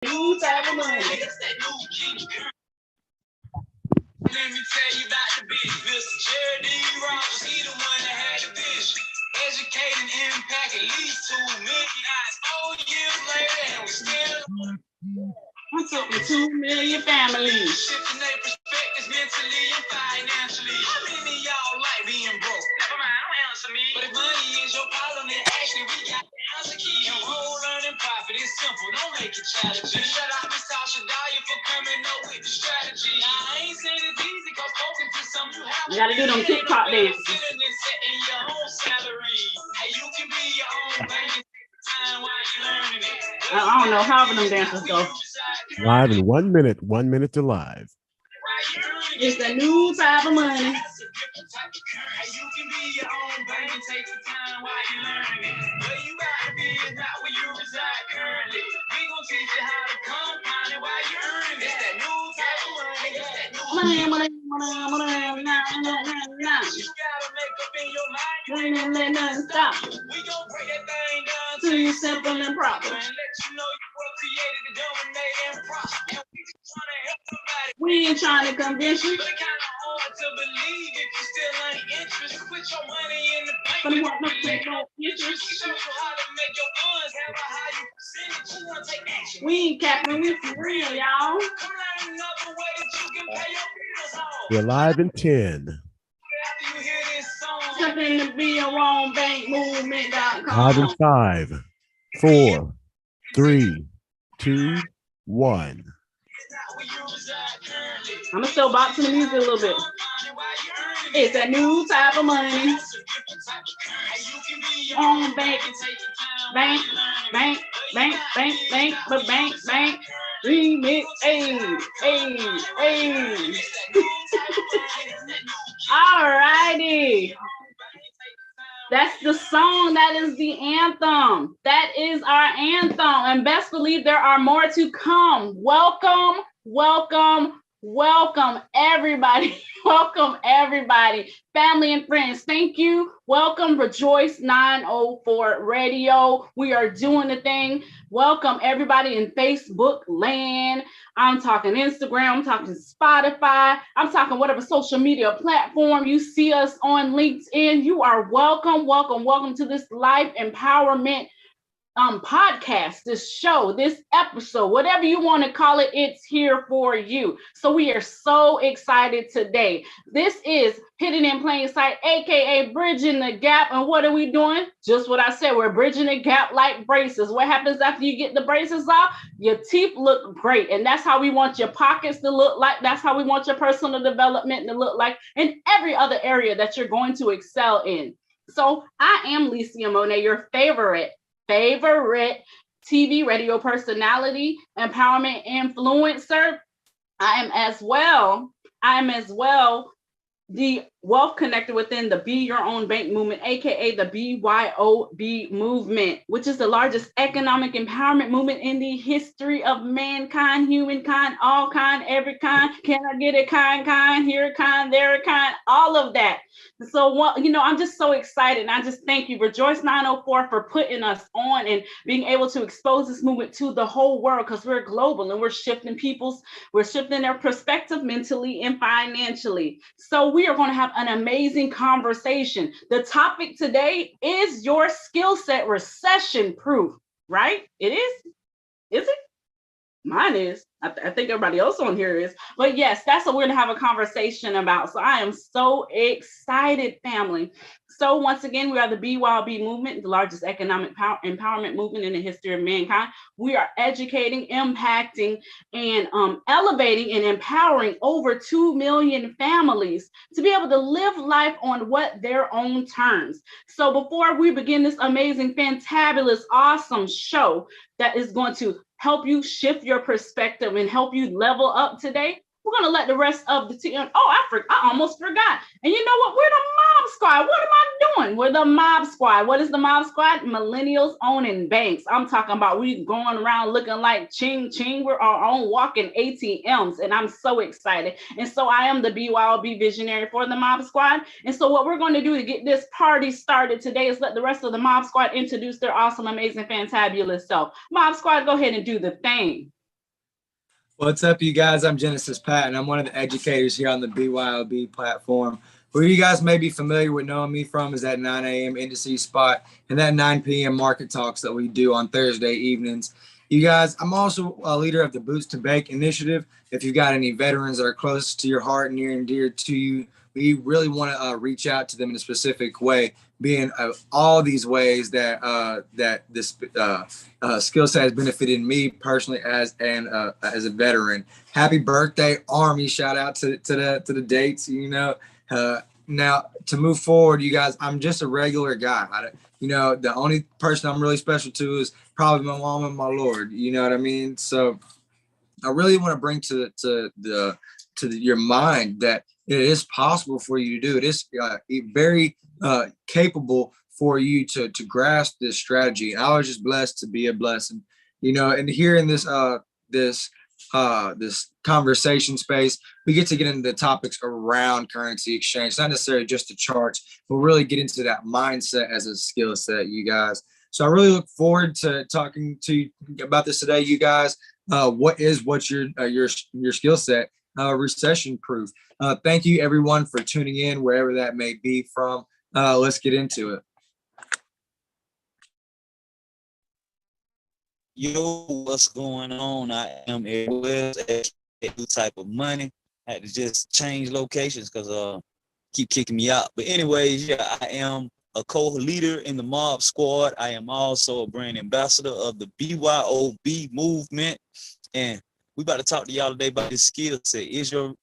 New type of money. Let me tell you about the bitch. Mr. Jerry D. Rogers, he the one that had the vision. Educate and impact at least 2 million eyes. 4 years later, and we still I'm talking 2 million families. shifting their perspectives mentally and financially. How many of y'all like being broke? Never mind, don't answer me. But if money is your problem, then actually we got the answer key. Your whole learning profit is simple, don't make it challenging. Shout out Miss Tasha Dyer for coming up with the strategy. Now, I ain't saying it's easy, cause spoken to some you have. You gotta do them TikTok dances. Setting your own salary. Hey, you can be your own bank. Time while you learning it. I don't know how them dances go. Live in 1 minute, 1 minute to live. It's the new type of money. You can be your own bank and take some time while you learning it. Where you gotta be is not where you reside currently. We gon' teach you how to compound it while you earning it. It's that new type of money. It's that new Money. you gotta make up in your mind. Ain't let nothing stop. We gon' break that thing down To you simple and proper. and let you know you were created to dominate and prosper. And we just trying to help somebody. We ain't trying to convince you. But it's kind of hard to believe if you still ain't interested. Put your money in the bank. But We you want won't to relate take no no interest. interest. Show you how to make your funds have a higher percentage. You wanna take action. We ain't capping with for real, y'all. Come learn another way that you can pay your bills off. We're live in 10, After you hear this song, Something to be a wrong bank live in movement.com. 5, 4, 3, 2, 1. I'm gonna still bop to the music a little bit. It's a new type of money. On bank, bank, but bank. Remix, hey. Alrighty. That's the song. That is the anthem. That is our anthem. And best believe there are more to come. Welcome, everybody. Welcome, everybody. Family and friends, thank you. Welcome, Rejoice 904 Radio. We are doing the thing. Welcome, everybody in Facebook land. I'm talking Instagram. I'm talking Spotify. I'm talking whatever social media platform you see us on LinkedIn. You are welcome to this life empowerment podcast, this show, this episode, whatever you want to call it, it's here for you. So we are so excited today. This is Hidden in Plain Sight, aka Bridging the Gap. And what are we doing? Just what I said, we're bridging the gap like braces. What happens after you get the braces off? Your teeth look great. And that's how we want your pockets to look like. That's how we want your personal development to look like in every other area that you're going to excel in. So I am 𝐤𝐸𝐸 Monet, your favorite TV radio personality, empowerment influencer. I am as well the wealth connector within the Be Your Own Bank movement, aka the BYOB movement, which is the largest economic empowerment movement in the history of mankind, humankind, all kind, every kind. Can I get it? Kind, here kind, there kind, all of that. So, I'm just so excited. And I just thank you, Rejoice 904, for putting us on and being able to expose this movement to the whole world, because we're global and we're shifting their perspective mentally and financially. So we are going to have an amazing conversation. The topic today is your skill set recession proof, right? It is? Is it? Mine is. I think everybody else on here is. But yes, that's what we're going to have a conversation about. So I am so excited, family. So once again, we are the BYOB movement, the largest economic empowerment movement in the history of mankind. We are educating, impacting, and elevating and empowering over 2 million families to be able to live life on their own terms. So before we begin this amazing, fantabulous, awesome show that is going to help you shift your perspective and help you level up today, we're going to let the rest of the team. I almost forgot. And you know what? We're the Mob Squad. What am I doing? We're the Mob Squad. What is the Mob Squad? Millennials owning banks. I'm talking about we going around looking like ching ching. We're our own walking ATMs. And I'm so excited. And so I am the BYOB visionary for the Mob Squad. And so what we're going to do to get this party started today is let the rest of the Mob Squad introduce their awesome, amazing, fantabulous self. Mob Squad, go ahead and do the thing. What's up, you guys? I'm Genesis Pat, and I'm one of the educators here on the BYOB platform. Where you guys may be familiar with knowing me from is that 9 a.m. indices spot and that 9 p.m. market talks that we do on Thursday evenings. You guys, I'm also a leader of the Boots to Bake initiative. If you've got any veterans that are close to your heart, near and dear to you, we really want to reach out to them in a specific way, being all these ways that this skill set has benefited me personally as a veteran. Happy birthday, Army! Shout out to the dates. Now to move forward, you guys, I'm just a regular guy. The only person I'm really special to is probably my mom and my Lord. You know what I mean? So I really want to bring to your mind that it is possible for you to do. It is very capable for you to grasp this strategy. And I was just blessed to be a blessing, and here in this conversation space, we get to get into the topics around currency exchange, not necessarily just the charts, but really get into that mindset as a skill set, you guys. So I really look forward to talking to you about this today, you guys. What's your skill set recession proof? Thank you everyone for tuning in, wherever that may be from. Let's get into it. Yo, what's going on? I am 𝐥𝐤𝐤𝐬, new type of money. I had to just change locations because keep kicking me out. But anyways, yeah, I am a co-leader in the mob squad. I am also a brand ambassador of the BYOB movement. And we about to talk to y'all today about this skill set. Is your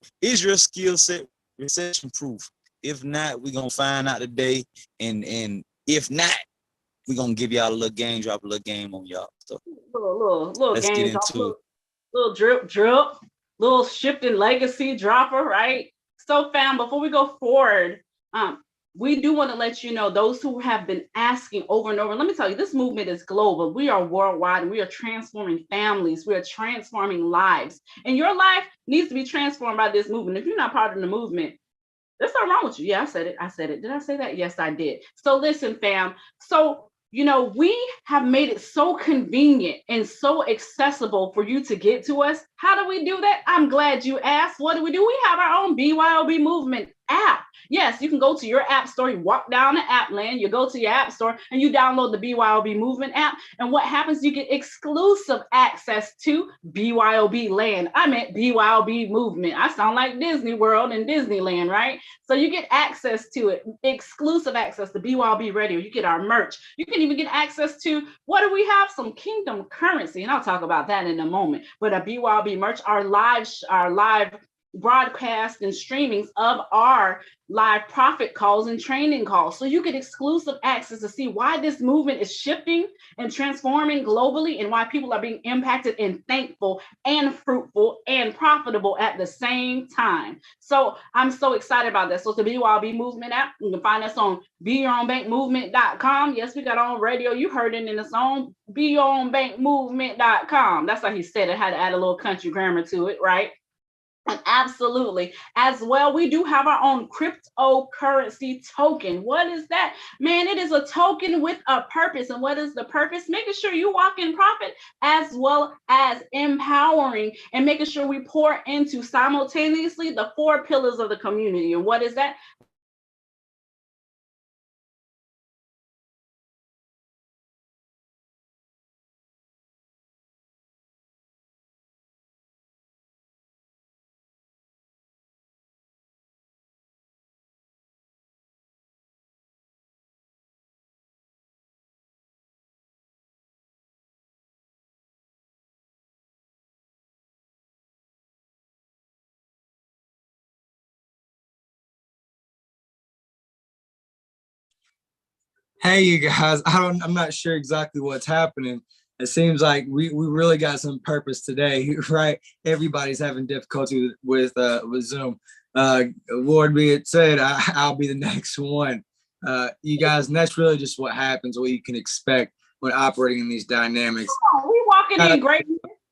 skill set recession proof? If not, we're gonna find out today. And if not, we're gonna give y'all a little game, drop a little game on y'all. So little let's game, get into it. Little drip, little shifting legacy dropper, right? So fam, before we go forward, we do want to let you know, those who have been asking over and over, let me tell you, this movement is global. We are worldwide, and we are transforming families. We are transforming lives. And your life needs to be transformed by this movement. If you're not part of the movement, there's something wrong with you. Yeah, I said it. Did I say that? Yes, I did. So listen, fam. So, we have made it so convenient and so accessible for you to get to us. How do we do that? I'm glad you asked. What do? We have our own BYOB movement app. Yes, you can go to your app store, you walk down the app lane, you go to your app store and you download the BYOB movement app. And what happens, you get exclusive access to BYOB land. I meant BYOB movement. I sound like Disney World and Disneyland, right? So you get access to it, exclusive access to BYOB radio. You get our merch. You can even get access to, what do we have? Some kingdom currency. And I'll talk about that in a moment. But a BYOB merch, our live broadcast and streamings of our live profit calls and training calls. So you get exclusive access to see why this movement is shifting and transforming globally, and why people are being impacted and thankful and fruitful and profitable at the same time. So I'm so excited about that. So it's the BYOB movement app. You can find us on beyondbankmovement.com. Yes, we got on radio. You heard it in the song, beyondbankmovement.com. That's how he said it. Had to add a little country grammar to it, right? And absolutely, as well, we do have our own cryptocurrency token. What is that? Man, it is a token with a purpose. And what is the purpose? Making sure you walk in profit, as well as empowering and making sure we pour into simultaneously the 4 pillars of the community. And what is that? Hey, you guys, I'm not sure exactly what's happening. It seems like we really got some purpose today, right? Everybody's having difficulty with Zoom. Lord be it said, I'll be the next one. You guys, and that's really just what happens, what you can expect when operating in these dynamics. We walking in great.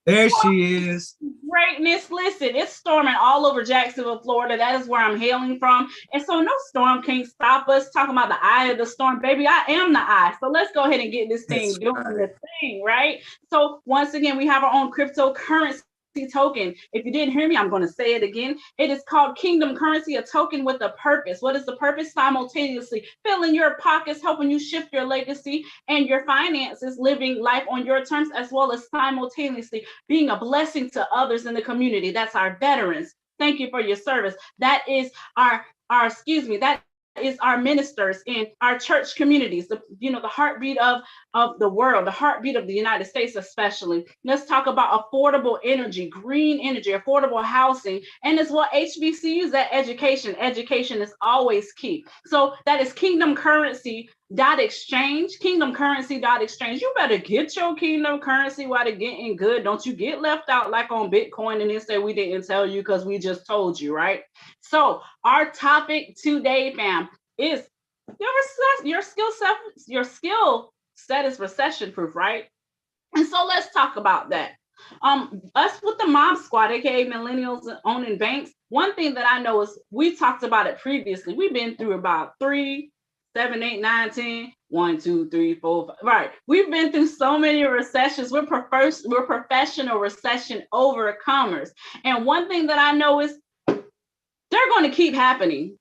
There she is. Greatness. Listen, it's storming all over Jacksonville, Florida. That is where I'm hailing from. And so no storm can't stop us. Talking about the eye of the storm, baby. I am the eye. So let's go ahead and get this thing doing the thing, right? So once again, we have our own cryptocurrency token. If you didn't hear me, I'm going to say it again. It is called Kingdom Currency, a token with a purpose. What is the purpose? Simultaneously filling your pockets, helping you shift your legacy and your finances, living life on your terms, as well as simultaneously being a blessing to others in the community. That's our veterans. Thank you for your service. That is that is our ministers in our church communities, the heartbeat of the world, the heartbeat of the United States especially. Let's talk about affordable energy, green energy, affordable housing, and as well HBCUs, that education. Education is always key. So that is Kingdom Currency .exchange, kingdomcurrency.exchange. You better get your kingdom currency while they're getting good. Don't you get left out like on Bitcoin and then say we didn't tell you because we just told you, right? So our topic today, fam, is your skill set is recession proof, right? And so let's talk about that. Us with the Mob Squad, aka millennials owning banks, one thing that I know is we talked about it previously. We've been through about 3, 7, 8, 9, 10, 1, 2, 3, 4, 5. Right. We've been through so many recessions. We're professional recession overcomers. And one thing that I know is they're going to keep happening.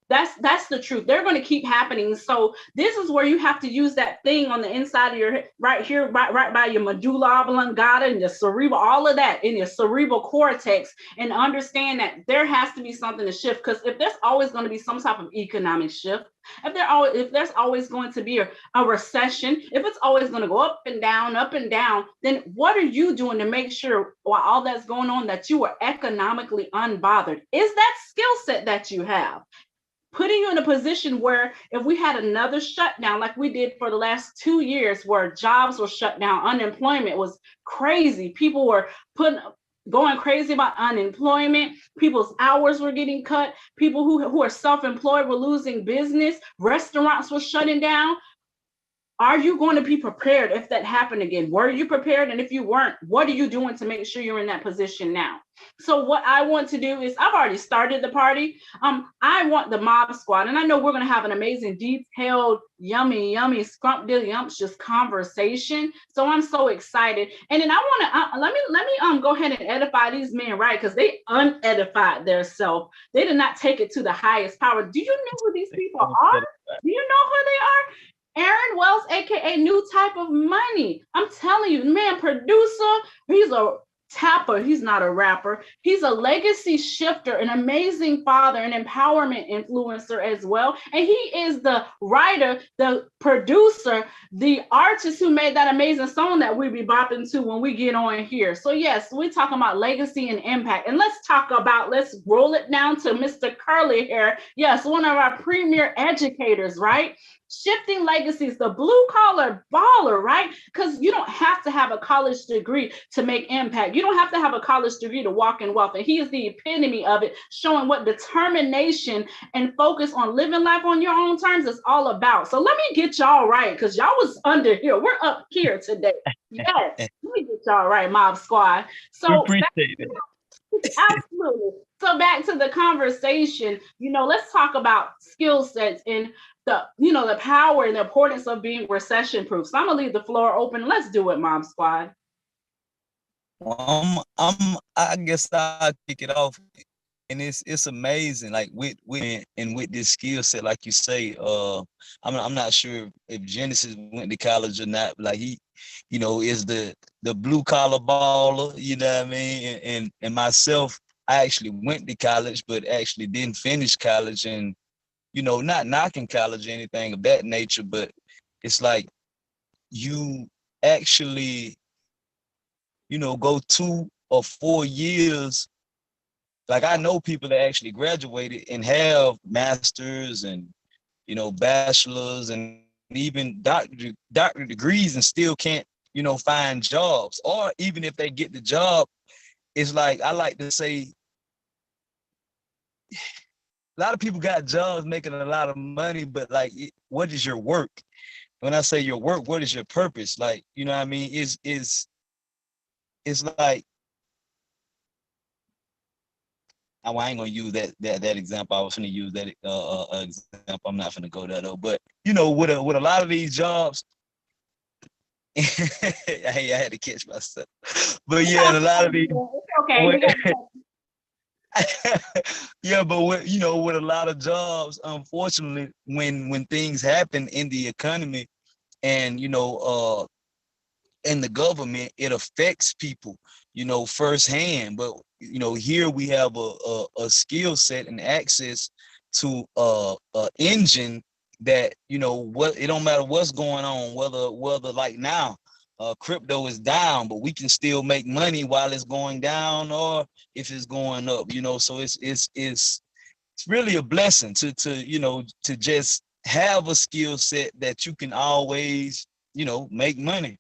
That's the truth. They're going to keep happening. So this is where you have to use that thing on the inside of your head, right here, right by your medulla oblongata and your cerebral, all of that in your cerebral cortex, and understand that there has to be something to shift. Because if there's always going to be some type of economic shift, if there's always going to be a recession, if it's always going to go up and down, then what are you doing to make sure while all that's going on that you are economically unbothered? Is that skill set that you have putting you in a position where if we had another shutdown like we did for the last 2 years, where jobs were shut down, unemployment was crazy, people were going crazy about unemployment, people's hours were getting cut, people who are self-employed were losing business, restaurants were shutting down. Are you going to be prepared if that happened again? Were you prepared? And if you weren't, what are you doing to make sure you're in that position now? So what I want to do is, I've already started the party. I want the Mob Squad, and I know we're going to have an amazing, detailed, yummy, scrumptious conversation. So I'm so excited. And then I want to let me go ahead and edify these men, right? Because they unedified themselves. They did not take it to the highest power. Do you know who these people are? Do you know who they are? Aaron Wells, aka New Type of Money. I'm telling you, man, producer, he's a tapper, he's not a rapper. He's a legacy shifter, an amazing father, an empowerment influencer as well. And he is the writer, the producer, the artist who made that amazing song that we be bopping to when we get on here. So yes, we're talking about legacy and impact. And let's roll it down to Mr. Curly Hair. Yes, one of our premier educators, right? Shifting legacies, the blue collar baller, right? Because you don't have to have a college degree to make impact. You don't have to have a college degree to walk in wealth. And he is the epitome of it, showing what determination and focus on living life on your own terms is all about. So let me get y'all right, because y'all was under here. We're up here today. Yes, let me get y'all right, Mob Squad. So we appreciate it. Absolutely. So back to the conversation, let's talk about skill sets and the power and the importance of being recession proof. So I'm gonna leave the floor open. Let's do it, Mob Squad. I guess I'll kick it off. And it's amazing, like with this skill set, like you say. I'm not sure if Genesis went to college or not. Like he, is the blue collar baller. You know what I mean? And myself, I actually went to college, but actually didn't finish college, and not knocking college or anything of that nature. But it's like you actually, go 2 or 4 years. Like I know people that actually graduated and have masters and, bachelors and even doctor degrees and still can't, find jobs. Or even if they get the job, it's like, I like to say, a lot of people got jobs making a lot of money, but like, what is your work? When I say your work, what is your purpose? Like, you know what I mean? It's like, I ain't gonna use that example. I was gonna use that example. I'm not gonna go there though. But with a lot of these jobs, I had to catch myself. But yeah, and a lot of these. It's okay. We got Yeah, but with a lot of jobs, unfortunately, when things happen in the economy and in the government, it affects people, firsthand. But here we have a skill set and access to a engine that what it don't matter what's going on, whether like now crypto is down, but we can still make money while it's going down or if it's going up, so it's really a blessing to just have a skill set that you can always make money.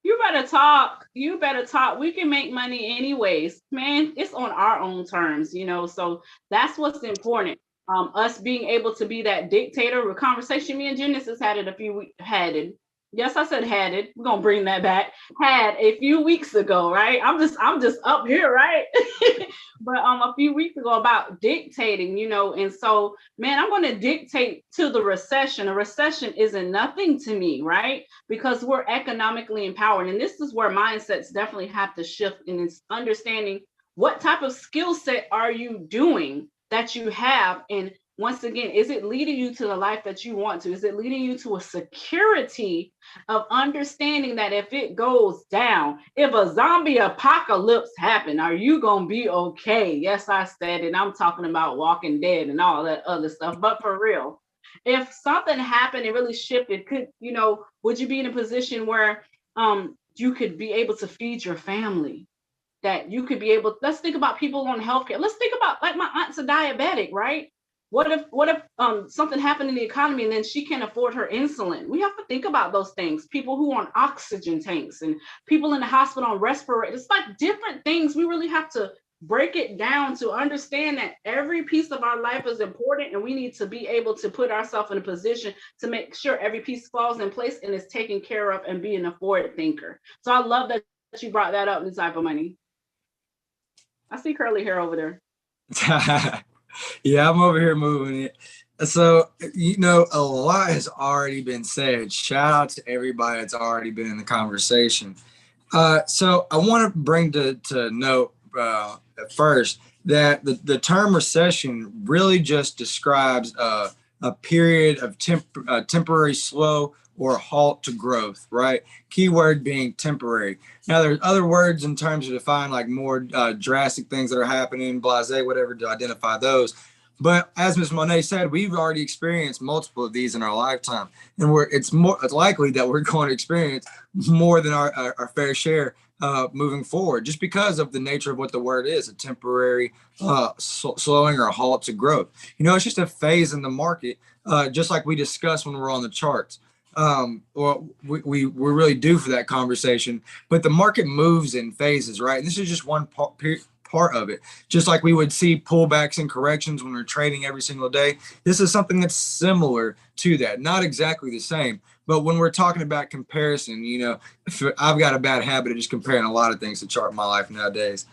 You better talk. You better talk. We can make money anyways, man. It's on our own terms, so that's what's important. Us being able to be that dictator. A conversation me and Genesis had it yes, I said had it. We're gonna bring that back. Had a few weeks ago, right? I'm just up here, right? But a few weeks ago about dictating, and so man, I'm gonna dictate to the recession. A recession isn't nothing to me, right? Because we're economically empowered. And this is where mindsets definitely have to shift, and it's understanding what type of skill set are you doing that you have. And once again, is it leading you to the life that you want to? Is it leading you to a security of understanding that if it goes down, if a zombie apocalypse happen, are you going to be okay? Yes, I said it. I'm talking about Walking Dead and all that other stuff. But for real, if something happened and really shifted, would you be in a position where you could be able to feed your family? That you could be able, let's think about people on healthcare. Let's think about, like, my aunt's a diabetic, right? What if something happened in the economy and then she can't afford her insulin? We have to think about those things. People who are on oxygen tanks and people in the hospital on respirators. It's like different things. We really have to break it down to understand that every piece of our life is important, and we need to be able to put ourselves in a position to make sure every piece falls in place and is taken care of and being a forward thinker. So I love that you brought that up, New Type of Money. I see curly hair over there. Yeah, I'm over here moving it. So, a lot has already been said. Shout out to everybody that's already been in the conversation. So I want to bring to note first that the term recession really just describes a period of temporary slow or halt to growth, right? Keyword being temporary. Now, there's other words in terms of define like more drastic things that are happening, blasé, whatever, to identify those. But as Ms. Monet said, we've already experienced multiple of these in our lifetime, and it's likely that we're going to experience more than our fair share moving forward, just because of the nature of what the word is, a temporary slowing or a halt to growth. It's just a phase in the market, just like we discussed when we're on the charts. Or we really do for that conversation, but the market moves in phases, right? And this is just one part of it. Just like we would see pullbacks and corrections when we're trading every single day. This is something that's similar to that. Not exactly the same, but when we're talking about comparison, I've got a bad habit of just comparing a lot of things to chart my life nowadays.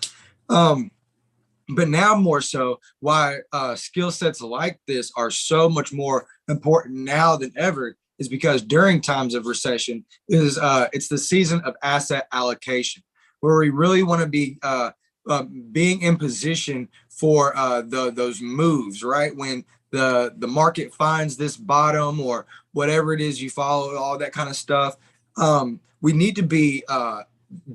But now more so, why skill sets like this are so much more important now than ever is because during times of recession it's the season of asset allocation, where we really want to be being in position for those moves, right? When the market finds this bottom or whatever it is you follow, all that kind of stuff, we need to be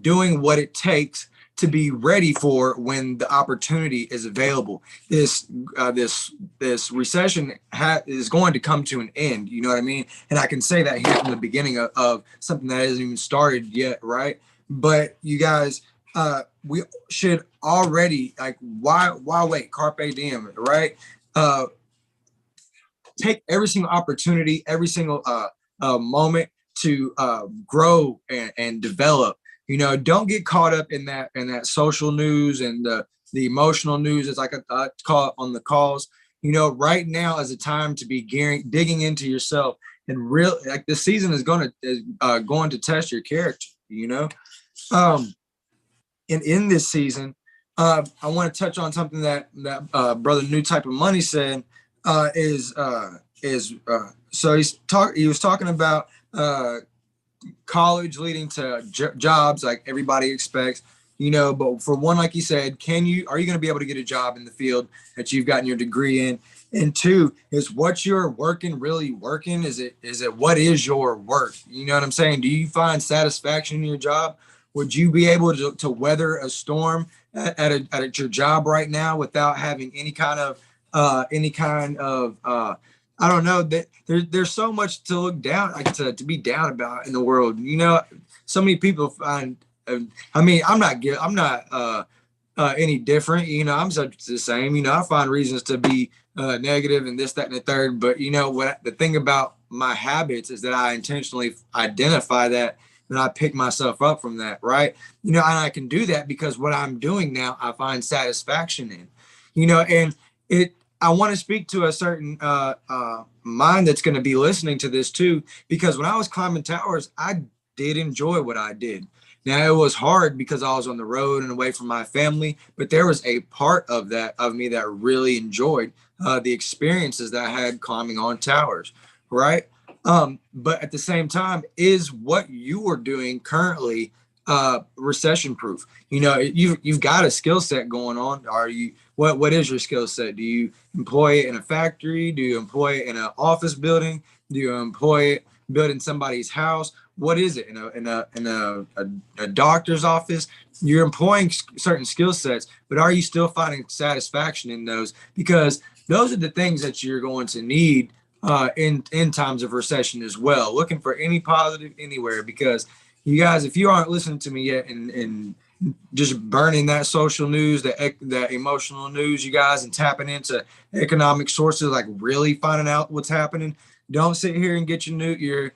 doing what it takes to be ready for when the opportunity is available. This recession is going to come to an end. You know what I mean? And I can say that here from the beginning of something that hasn't even started yet, right? But you guys, we should already, like, why wait? Carpe diem, right? Take every single opportunity, every single moment to grow and develop. Don't get caught up in that social news and the emotional news, as I call it on the calls. Right now is a time to be digging into yourself, and real, like, the season is going to test your character. And in this season, I want to touch on something that brother New Type of Money said. So he was talking about college leading to jobs like everybody expects, you know, but for one, like you said, are you going to be able to get a job in the field that you've gotten your degree in? And two, is what you're working really working? Is it what is your work? You know what I'm saying? Do you find satisfaction in your job? Would you be able to weather a storm at your job right now without having any kind of I don't know, that there's so much to look down, like to be down about in the world. You know, so many people find, I mean, I'm not any different. You know, I'm subject to the same. You know, I find reasons to be negative and this, that, and the third. But you know what? The thing about my habits is that I intentionally identify that, and I pick myself up from that. Right? You know, and I can do that because what I'm doing now, I find satisfaction in. You know, and I want to speak to a certain mind that's going to be listening to this too, because when I was climbing towers, I did enjoy what I did. Now it was hard because I was on the road and away from my family, but there was a part of me that really enjoyed the experiences that I had climbing on towers, right? But at the same time, is what you are doing currently recession proof? You know, you've got a skill set going on. What is your skill set? Do you employ it in a factory? Do you employ it in an office building? Do you employ it building somebody's house? What is it in a doctor's office? You're employing certain skill sets, but are you still finding satisfaction in those? Because those are the things that you're going to need in times of recession as well. Looking for any positive anywhere, because you guys, if you aren't listening to me yet and just burning that social news, that emotional news, you guys, and tapping into economic sources, like really finding out what's happening. Don't sit here and get your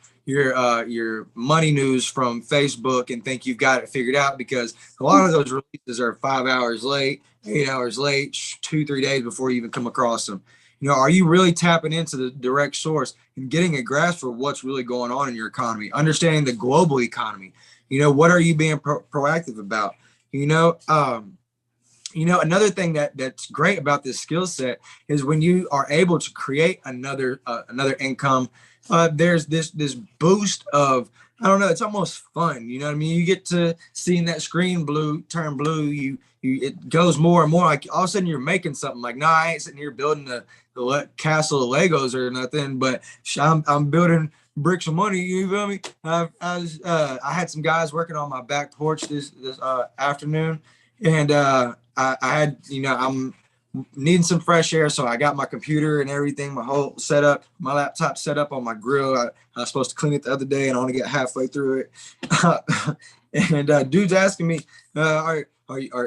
money news from Facebook and think you've got it figured out, because a lot of those releases are 5 hours late, 8 hours late, 2-3 days before you even come across them. You know, are you really tapping into the direct source and getting a grasp for what's really going on in your economy, understanding the global economy? You know, what are you being proactive about? You know, another thing that's great about this skill set is when you are able to create another income, there's this boost of, I don't know, it's almost fun. You know what I mean? You get to seeing that screen turn blue. It goes more and more, like all of a sudden you're making something. Like, no, I ain't sitting here building the castle of Legos or nothing, but I'm building bricks of money. You feel me? I had some guys working on my back porch this afternoon, and I had, you know, I'm needing some fresh air, so I got my computer and everything, my whole setup, my laptop set up on my grill. I was supposed to clean it the other day, and I only get halfway through it. And dude's asking me, are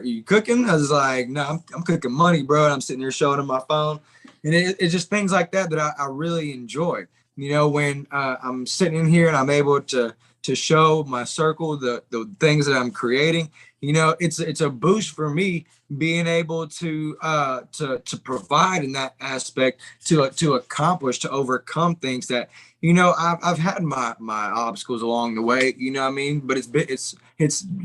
you cooking? I was like, no, I'm cooking money, bro. And I'm sitting here showing him my phone. And it's just things like that I really enjoy. You know, when I'm sitting in here and I'm able to show my circle the things that I'm creating, you know, it's a boost for me being able to provide in that aspect, to accomplish, to overcome things that, you know, I've had my obstacles along the way, you know what I mean? But it's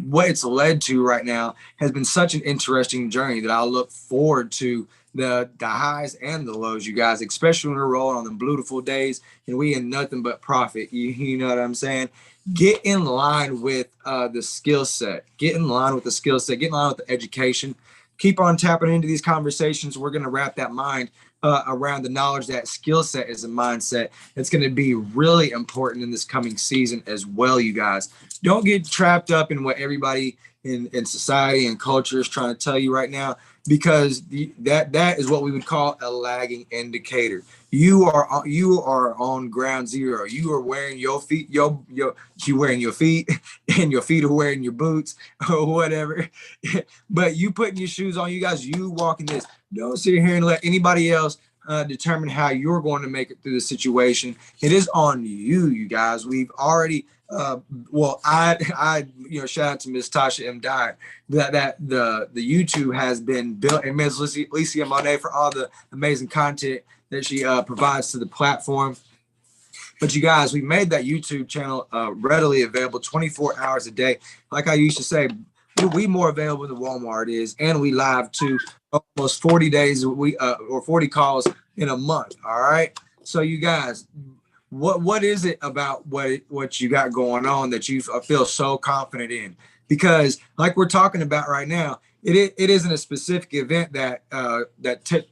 what it's led to right now has been such an interesting journey that I look forward to the highs and the lows, you guys, especially when we're rolling on the beautiful days and we in nothing but profit. You know what I'm saying? Get in line with the skill set. Get in line with the skill set. Get in line with the education. Keep on tapping into these conversations. We're going to wrap that mind around the knowledge that skill set is a mindset. It's going to be really important in this coming season as well, you guys. Don't get trapped up in what everybody in society and culture is trying to tell you right now, because that is what we would call a lagging indicator. You are on ground zero. You are wearing your feet, you wearing your feet, and your feet are wearing your boots or whatever. But you putting your shoes on, you guys, you walking this. Don't sit here and let anybody else determine how you're going to make it through the situation. It is on you, you guys. We've already I shout out to Miss Tasha M. Dyer that the YouTube has been built, and Ms. Licia Monet for all the amazing content that she provides to the platform. But you guys, we made that YouTube channel readily available 24 hours a day. Like I used to say, we more available than Walmart is, and we live to almost 40 days or 40 calls in a month. All right. So you guys, What is it about what you got going on that you feel so confident in? Because like we're talking about right now, it isn't a specific event that that took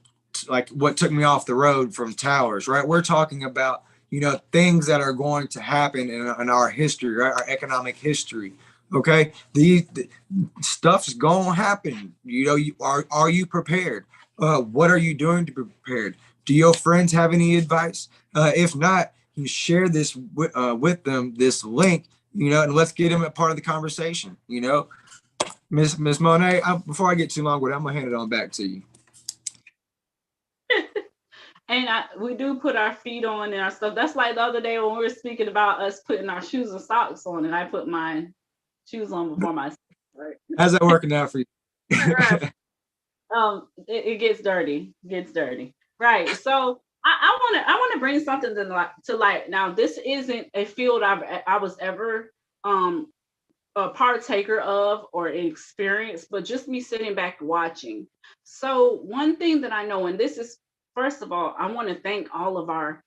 like what took me off the road from towers, right? We're talking about, you know, things that are going to happen in our history, right? Our economic history. Okay, the stuff's gonna happen. You know, are you prepared? What are you doing to be prepared? Do your friends have any advice? If not, you share this with them, this link, you know, and let's get them a part of the conversation. You know, Miss Monet. Before I get too long with it, I'm gonna hand it on back to you. And we do put our feet on and our stuff. That's like the other day when we were speaking about us putting our shoes and socks on, and I put my shoes on before my. Right? How's that working out for you? Right. It gets dirty. Right. So I want to bring something to light. Now, this isn't a field I was ever a partaker of or experience, but just me sitting back watching. So one thing that I know, and this is, first of all, I want to thank all of our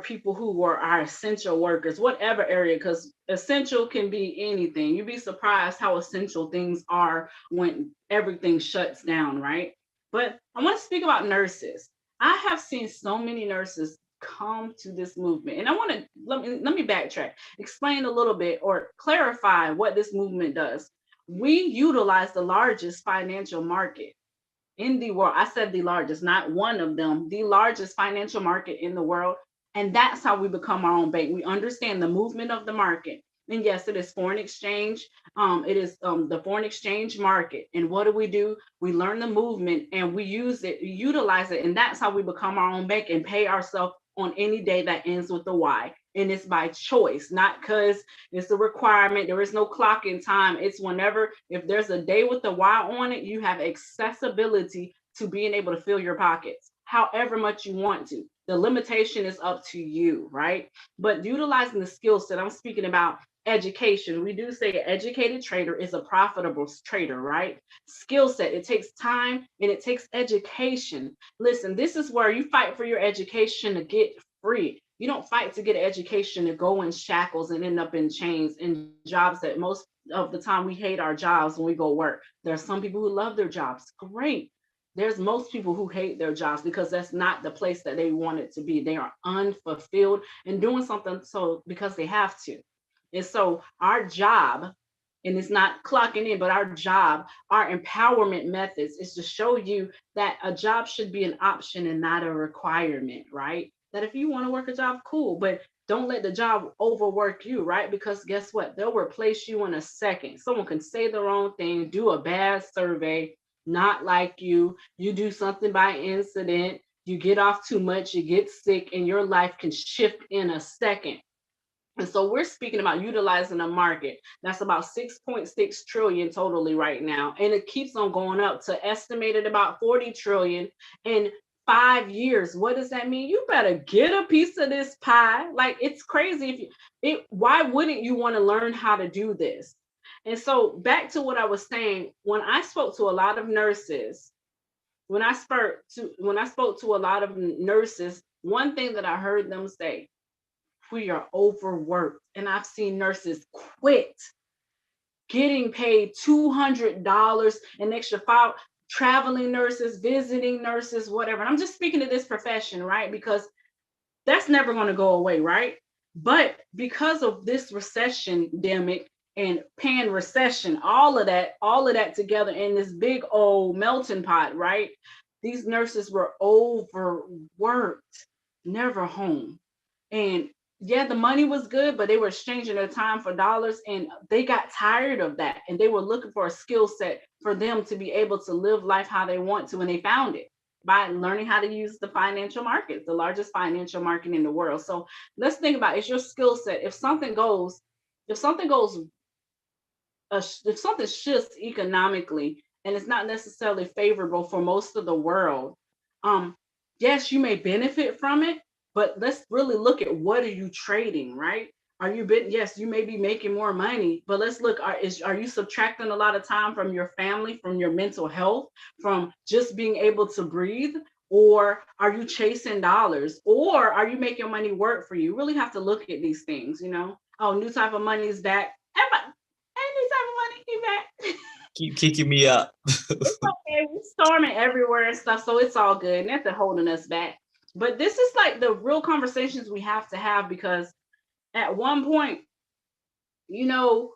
people who were our essential workers, whatever area, because essential can be anything. You'd be surprised how essential things are when everything shuts down, right? But I want to speak about nurses. I have seen so many nurses come to this movement, and I want to let me backtrack, explain a little bit or clarify what this movement does. We utilize the largest financial market in the world. I said the largest, not one of them, the largest financial market in the world. And that's how we become our own bank. We understand the movement of the market. And yes, it is foreign exchange. It is the foreign exchange market. And what do? We learn the movement and we use it, we utilize it. And that's how we become our own bank and pay ourselves on any day that ends with a Y. And it's by choice, not because it's a requirement. There is no clock in time. It's whenever, if there's a day with a Y on it, you have accessibility to being able to fill your pockets however much you want to. The limitation is up to you, right? But utilizing the skill set, I'm speaking about education. We do say an educated trader is a profitable trader, right? Skill set, it takes time and it takes education. Listen, this is where you fight for your education to get free. You don't fight to get an education to go in shackles and end up in chains and jobs that most of the time we hate our jobs when we go work. There are some people who love their jobs. Great. There's most people who hate their jobs because that's not the place that they want it to be. They are unfulfilled and doing something so because they have to. And so our job, and it's not clocking in, but our job, our empowerment methods is to show you that a job should be an option and not a requirement, right? That if you want to work a job, cool, but don't let the job overwork you, right? Because guess what? They'll replace you in a second. Someone can say the wrong thing, do a bad survey, not like you do something by incident, you get off too much, you get sick, and your life can shift in a second. And so we're speaking about utilizing a market that's about 6.6 trillion totally right now. And it keeps on going up to estimated about 40 trillion in 5 years. What does that mean? You better get a piece of this pie. Like, it's crazy. Why wouldn't you want to learn how to do this? And so back to what I was saying, when I spoke to a lot of nurses, when I spoke to a lot of nurses, one thing that I heard them say, we are overworked. And I've seen nurses quit getting paid $200, an extra $5, traveling nurses, visiting nurses, whatever. And I'm just speaking to this profession, right? Because that's never going to go away, right? But because of this recession demic and pan recession, all of that together in this big old melting pot, right? These nurses were overworked, never home. And yeah, the money was good, but they were exchanging their time for dollars, and they got tired of that. And they were looking for a skill set for them to be able to live life how they want to, and they found it by learning how to use the financial markets, the largest financial market in the world. So let's think about, it's your skill set. If something shifts economically and it's not necessarily favorable for most of the world, yes, you may benefit from it, but let's really look at, what are you trading, right? Yes, you may be making more money, but let's look, are you subtracting a lot of time from your family, from your mental health, from just being able to breathe? Or are you chasing dollars? Or are you making money work for you? You really have to look at these things, you know? Oh, new type of money is back. Everybody, hey, new type of money, he back. Keep kicking me out. It's okay. We're storming everywhere and stuff, so it's all good. Nothing holding us back. But this is like the real conversations we have to have, because at one point, you know,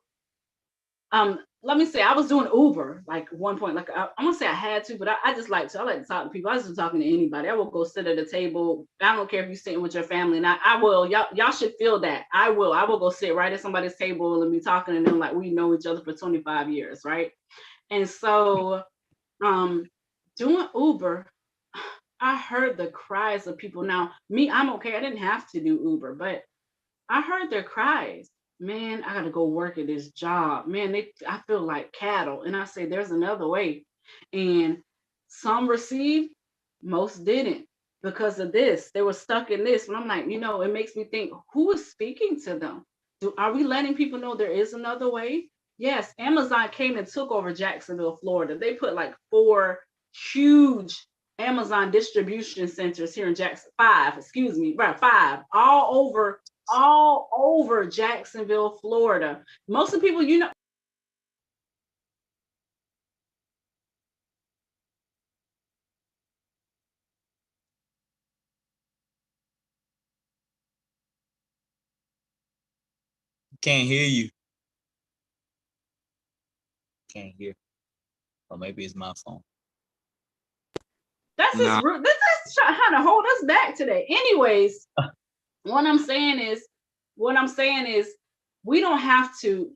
let me say I was doing Uber like one point. Like I'm gonna say I had to, but I just like to. I like to talk to people. I was just talking to anybody. I will go sit at a table. I don't care if you're sitting with your family, and I will. Y'all should feel that. I will go sit right at somebody's table and be talking to them like we know each other for 25 years, right? And so, doing Uber, I heard the cries of people. Now, me, I'm okay. I didn't have to do Uber, but I heard their cries. Man, I gotta go work at this job. Man, I feel like cattle. And I say, there's another way. And some received, most didn't because of this. They were stuck in this. And I'm like, you know, it makes me think, who is speaking to them? Are we letting people know there is another way? Yes, Amazon came and took over Jacksonville, Florida. They put like 4 huge Amazon distribution centers here in Jackson, 5, excuse me, right, 5, all over Jacksonville, Florida. Most of the people, you know. Can't hear you. Can't hear. Or maybe it's my phone. That's his root. This is trying to hold us back today. Anyways, what I'm saying is, we don't have to.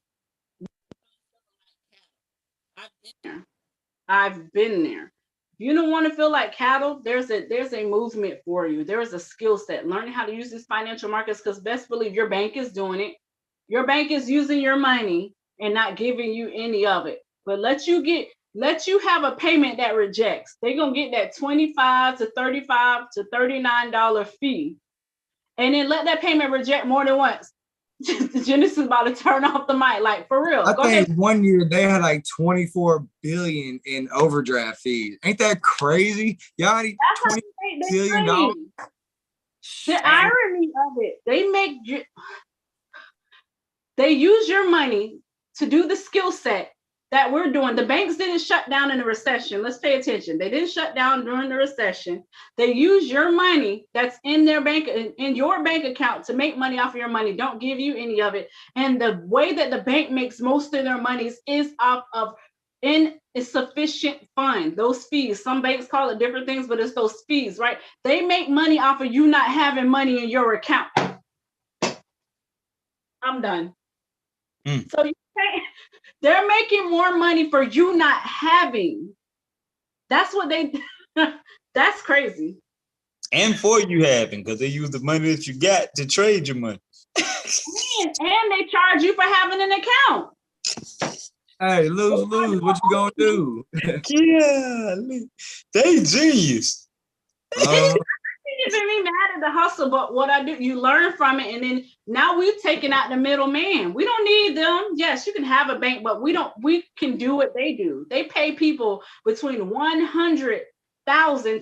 I've been there. If you don't want to feel like cattle, there's a movement for you. There is a skill set. Learning how to use these financial markets, because best believe your bank is doing it. Your bank is using your money and not giving you any of it. But let you have a payment that rejects. They're gonna get that $25 to $35 to $39 fee. And then let that payment reject more than once. Genesis is about to turn off the mic, like for real. I think one year they had like 24 billion in overdraft fees. Ain't that crazy? Y'all need $20 billion. The irony of it, they use your money to do the skill set that we're doing. The banks didn't shut down in the recession. Let's pay attention. They didn't shut down during the recession. They use your money that's in their bank, in your bank account, to make money off of your money. Don't give you any of it. And the way that the bank makes most of their monies is off of insufficient fund, those fees. Some banks call it different things, but it's those fees, right? They make money off of you not having money in your account. I'm done. So you can't. They're making more money for you not having. That's what that's crazy. And for you having, because they use the money that you got to trade your money. and they charge you for having an account. Hey, lose, what you gonna do? Yeah, they genius. Even me mad at the hustle, but what I do, you learn from it, and then now we've taken out the middleman. We don't need them. Yes, you can have a bank, but we can do what they do. They pay people between $100,000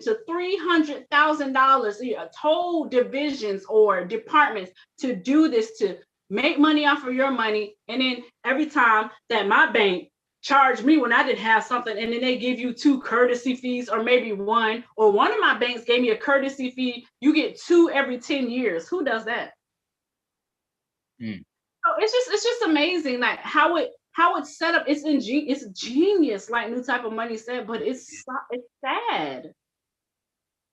to $300,000, whole divisions or departments, to do this, to make money off of your money. And then every time that my bank charged me when I didn't have something, and then they give you 2 courtesy fees, or maybe 1, or one of my banks gave me a courtesy fee. You get 2 every 10 years. Who does that? So it's just amazing, like how it's set up. It's genius, like New Type of Money said, but it's sad.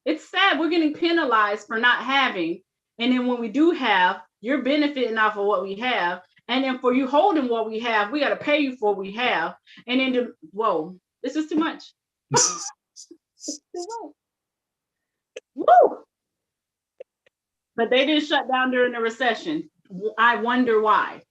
It's sad. We're getting penalized for not having, and then when we do have, you're benefiting off of what we have. And then for you holding what we have, we got to pay you for what we have. And then, whoa, this is too much. Woo! But they didn't shut down during the recession. I wonder why.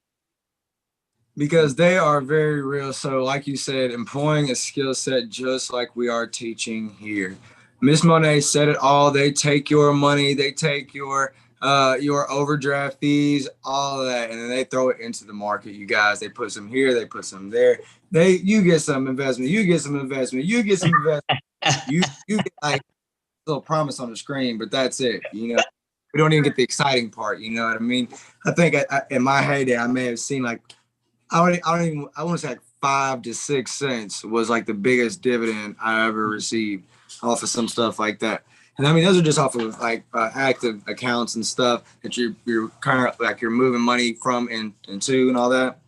Because they are very real. So like you said, employing a skill set just like we are teaching here. Miss Monet said it all. They take your money. They take your overdraft fees, all of that, and then they throw it into the market. You guys, they put some here, they put some there. You get some investment, you get some investment, you get some investment. you get like little promise on the screen, but that's it. You know, we don't even get the exciting part. You know what I mean? I think in my heyday, I may have seen like I want to say like 5 to 6 cents was like the biggest dividend I ever received off of some stuff like that. And I mean, those are just off of like active accounts and stuff that you're kind of like you're moving money from and to and all that.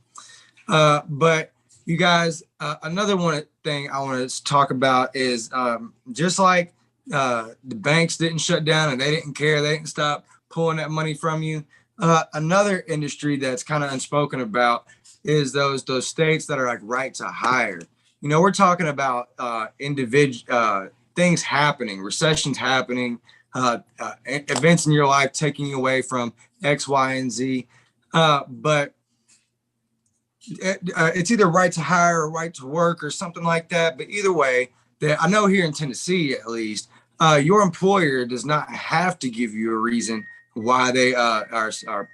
But you guys, another thing I want to talk about is just like the banks didn't shut down and they didn't care, they didn't stop pulling that money from you. Another industry that's kind of unspoken about is those states that are like right to hire. You know, we're talking about individual things happening, recessions happening, events in your life taking you away from X, Y, and Z. But it's either right to hire or right to work or something like that. But either way, that I know here in Tennessee, at least, your employer does not have to give you a reason why they are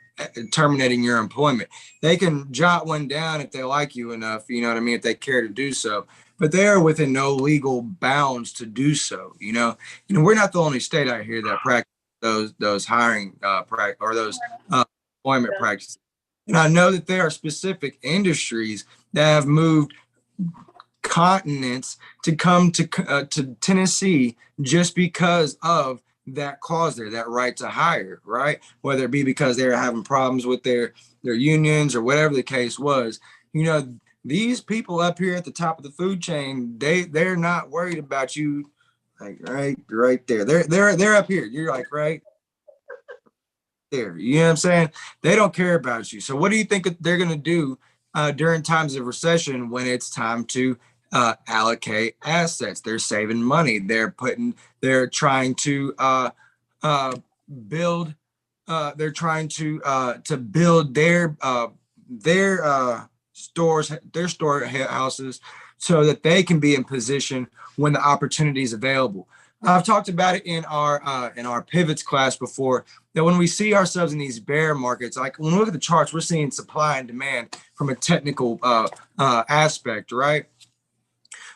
terminating your employment. They can jot one down if they like you enough, you know what I mean, if they care to do so. But they are within no legal bounds to do so. You know, we're not the only state out here that practice those hiring or those employment practices. And I know that there are specific industries that have moved continents to come to Tennessee just because of that clause there, that right to hire, right? Whether it be because they're having problems with their unions or whatever the case was. You know, these people up here at the top of the food chain, they're not worried about you, like right there. They're up here. You're like right there. You know what I'm saying? They don't care about you. So what do you think they're gonna do during times of recession when it's time to allocate assets? They're saving money. They're trying to build. They're trying to build their stores, their storehouses, so that they can be in position when the opportunity is available. I've talked about it in our pivots class before, that when we see ourselves in these bear markets, like when we look at the charts, we're seeing supply and demand from a technical aspect, right?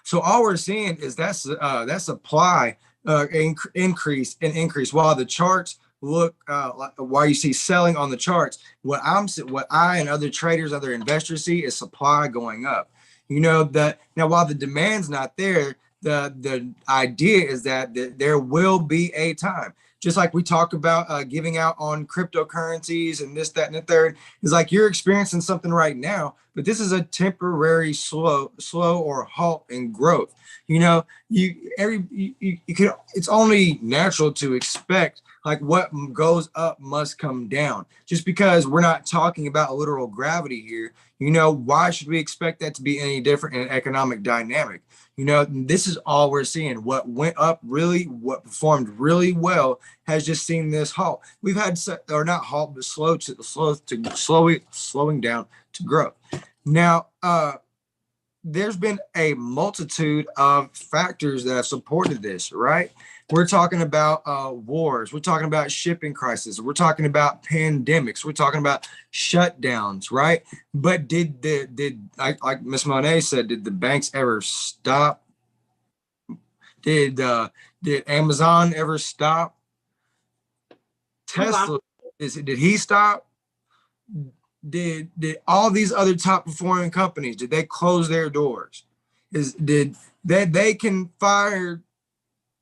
So all we're seeing is that supply increase, while the charts look while you see selling on the charts. What I and other traders, other investors see is supply going up. You know, that now while the demand's not there, the idea is that there will be a time, just like we talk about giving out on cryptocurrencies and this, that, and the third, is like you're experiencing something right now, but this is a temporary slow or halt in growth. You know, it's only natural to expect like what goes up must come down. Just because we're not talking about literal gravity here, you know, why should we expect that to be any different in an economic dynamic? You know, this is all we're seeing. What went up really, what performed really well has just seen this halt. We've had, or not halt, but slowing down to growth. Now, there's been a multitude of factors that have supported this, right? We're talking about wars. We're talking about shipping crisis. We're talking about pandemics. We're talking about shutdowns, right? But did like Ms. Monet said, did the banks ever stop? Did Amazon ever stop? Tesla, did he stop? Did all these other top performing companies, did they close their doors? Did they can fire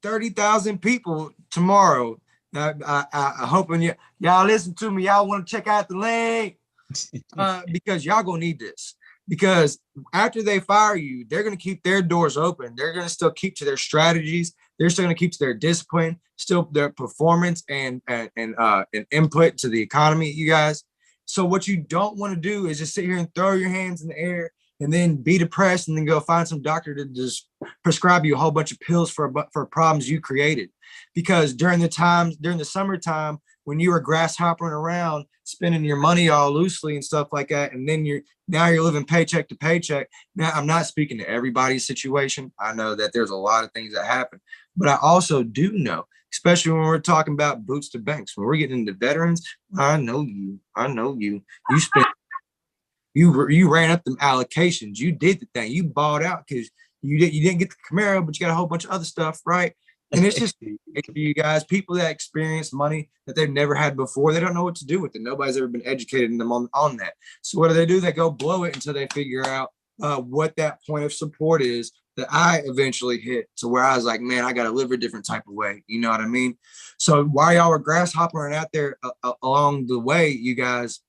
30,000 people tomorrow? I'm hoping y'all listen to me. Y'all want to check out the link because y'all gonna need this. Because after they fire you, they're gonna keep their doors open. They're gonna still keep to their strategies. They're still gonna keep to their discipline, still their performance and input to the economy, you guys. So what you don't want to do is just sit here and throw your hands in the air and then be depressed and then go find some doctor to just prescribe you a whole bunch of pills for problems you created. Because during the summertime, when you were grasshoppering around, spending your money all loosely and stuff like that, and then you're living paycheck to paycheck. Now, I'm not speaking to everybody's situation. I know that there's a lot of things that happen, but I also do know, especially when we're talking about boots to banks, when we're getting into veterans, I know you. You spent, you ran up them allocations. You did the thing. You bought out because you didn't get the Camaro, but you got a whole bunch of other stuff, right? And it's just, you guys, people that experience money that they've never had before, they don't know what to do with it. Nobody's ever been educating them on that. So what do? They go blow it until they figure out what that point of support is that I eventually hit, to where I was like, man, I got to live a different type of way. You know what I mean? So while y'all were grasshoppering out there along the way, you guys,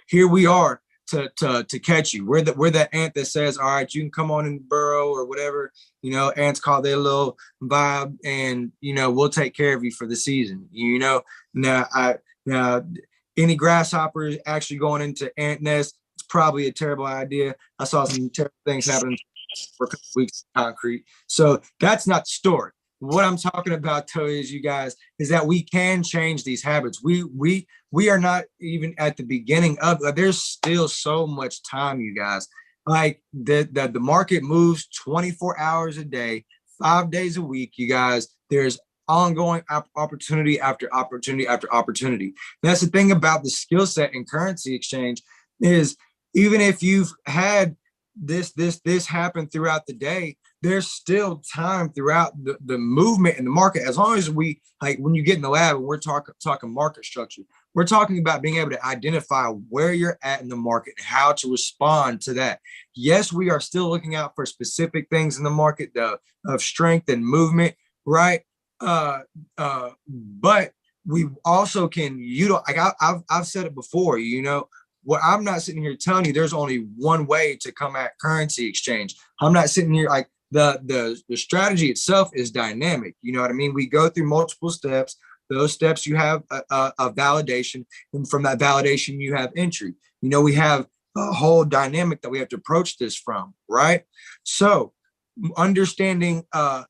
here we are to catch you. We're that ant that says, all right, you can come on in the burrow or whatever. You know, ants call their little vibe, and you know, we'll take care of you for the season. You know, now any grasshoppers actually going into ant nests, it's probably a terrible idea. I saw some terrible things happen for a couple weeks in concrete. So that's not the story. What I'm talking about, though, is you guys, is that we can change these habits. We are not even at the beginning of. There's still so much time, you guys. Like the market moves 24 hours a day, 5 days a week, you guys. There's ongoing opportunity after opportunity after opportunity. And that's the thing about the skill set and currency exchange, is even if you've had this happen throughout the day, there's still time throughout the movement in the market. As long as we, like, when you get in the lab and we're talking market structure, we're talking about being able to identify where you're at in the market and how to respond to that. Yes, we are still looking out for specific things in the market of strength and movement, right? But we also can utilize, like I've said it before, you know, well, I'm not sitting here telling you there's only one way to come at currency exchange. I'm not sitting here like the strategy itself is dynamic. You know what I mean? We go through multiple steps. Those steps, you have a validation, and from that validation, you have entry. You know, we have a whole dynamic that we have to approach this from, right? So understanding the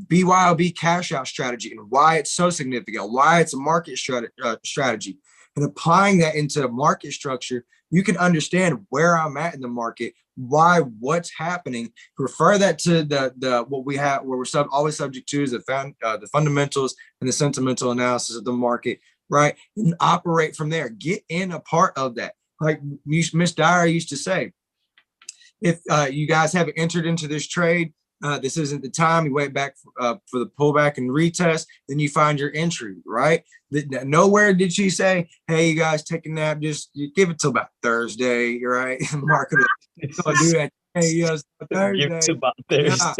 BYOB cash out strategy and why it's so significant, why it's a market strategy, and applying that into market structure, you can understand where I'm at in the market, what's happening. Refer that to the what we have, where we're always subject to is the fundamentals and the sentimental analysis of the market, right? And operate from there. Get in a part of that. Like Miss Dyer used to say, if you guys haven't entered into this trade, this isn't the time. You wait back for the pullback and retest, then you find your entry, right? Nowhere did she say, hey, you guys take a nap, just you give it till about Thursday, right? Market will do that. Hey, yes, Thursday. Give it to about Thursday. Nah,